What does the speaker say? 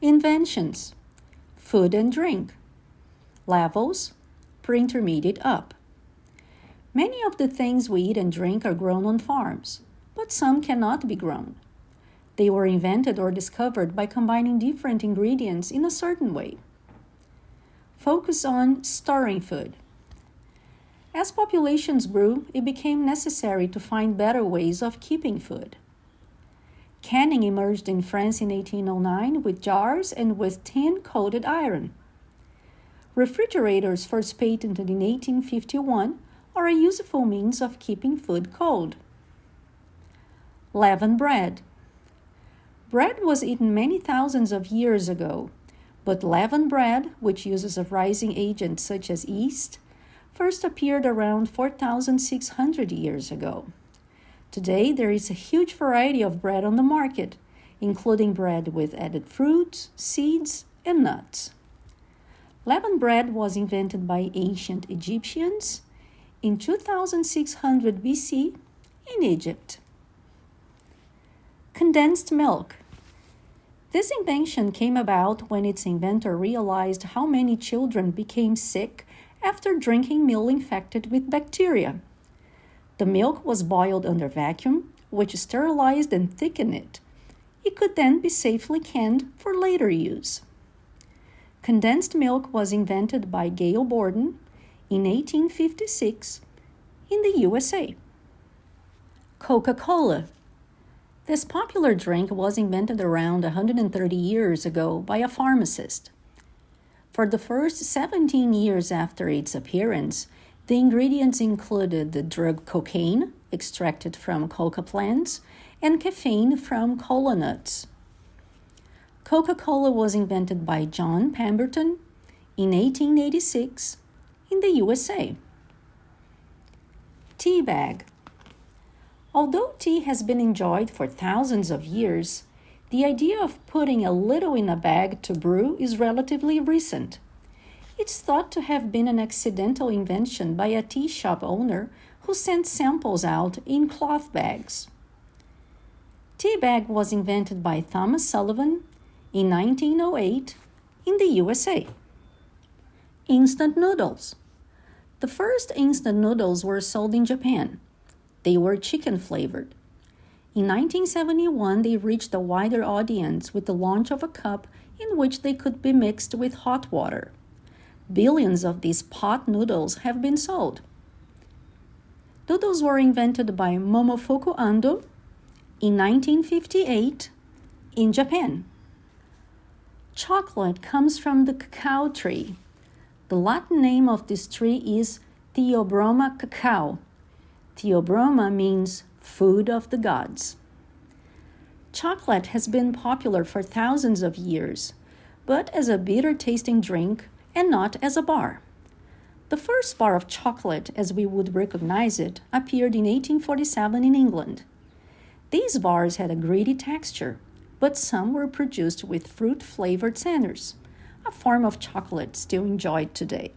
Inventions, food and drink. Levels, pre-intermediate up. Many of the things we eat and drink are grown on farms, but some cannot be grown. They were invented or discovered by combining different ingredients in a certain way. Focus on storing food. As populations grew, it became necessary to find better ways of keeping food. Canning emerged in France in 1809 with jars and with tin-coated iron. Refrigerators, first patented in 1851, are a useful means of keeping food cold. Leavened bread. Bread was eaten many thousands of years ago, but leavened bread, which uses a rising agent such as yeast, first appeared around 4,600 years ago. Today, there is a huge variety of bread on the market, including bread with added fruits, seeds, and nuts. Leavened bread was invented by ancient Egyptians in 2600 BC in Egypt. Condensed milk. This invention came about when its inventor realized how many children became sick after drinking milk infected with bacteria. The milk was boiled under vacuum, which sterilized and thickened it. It could then be safely canned for later use. Condensed milk was invented by Gail Borden in 1856 in the USA. Coca-Cola. This popular drink was invented around 130 years ago by a pharmacist. For the first 17 years after its appearance, the ingredients included the drug cocaine, extracted from coca plants, and caffeine from cola nuts. Coca-Cola was invented by John Pemberton in 1886 in the USA. Tea bag. Although tea has been enjoyed for thousands of years, the idea of putting a little in a bag to brew is relatively recent. It's thought to have been an accidental invention by a tea shop owner who sent samples out in cloth bags. Tea bag was invented by Thomas Sullivan in 1908 in the USA. Instant noodles. The first instant noodles were sold in Japan. They were chicken-flavored. In 1971, they reached a wider audience with the launch of a cup in which they could be mixed with hot water. Billions of these pot noodles have been sold. Noodles were invented by Momofuku Ando in 1958 in Japan. Chocolate comes from the cacao tree. The Latin name of this tree is Theobroma cacao. Theobroma means food of the gods. Chocolate has been popular for thousands of years, but as a bitter-tasting drink and not as a bar. The first bar of chocolate, as we would recognize it, appeared in 1847 in England. These bars had a gritty texture, but some were produced with fruit-flavored centers, a form of chocolate still enjoyed today.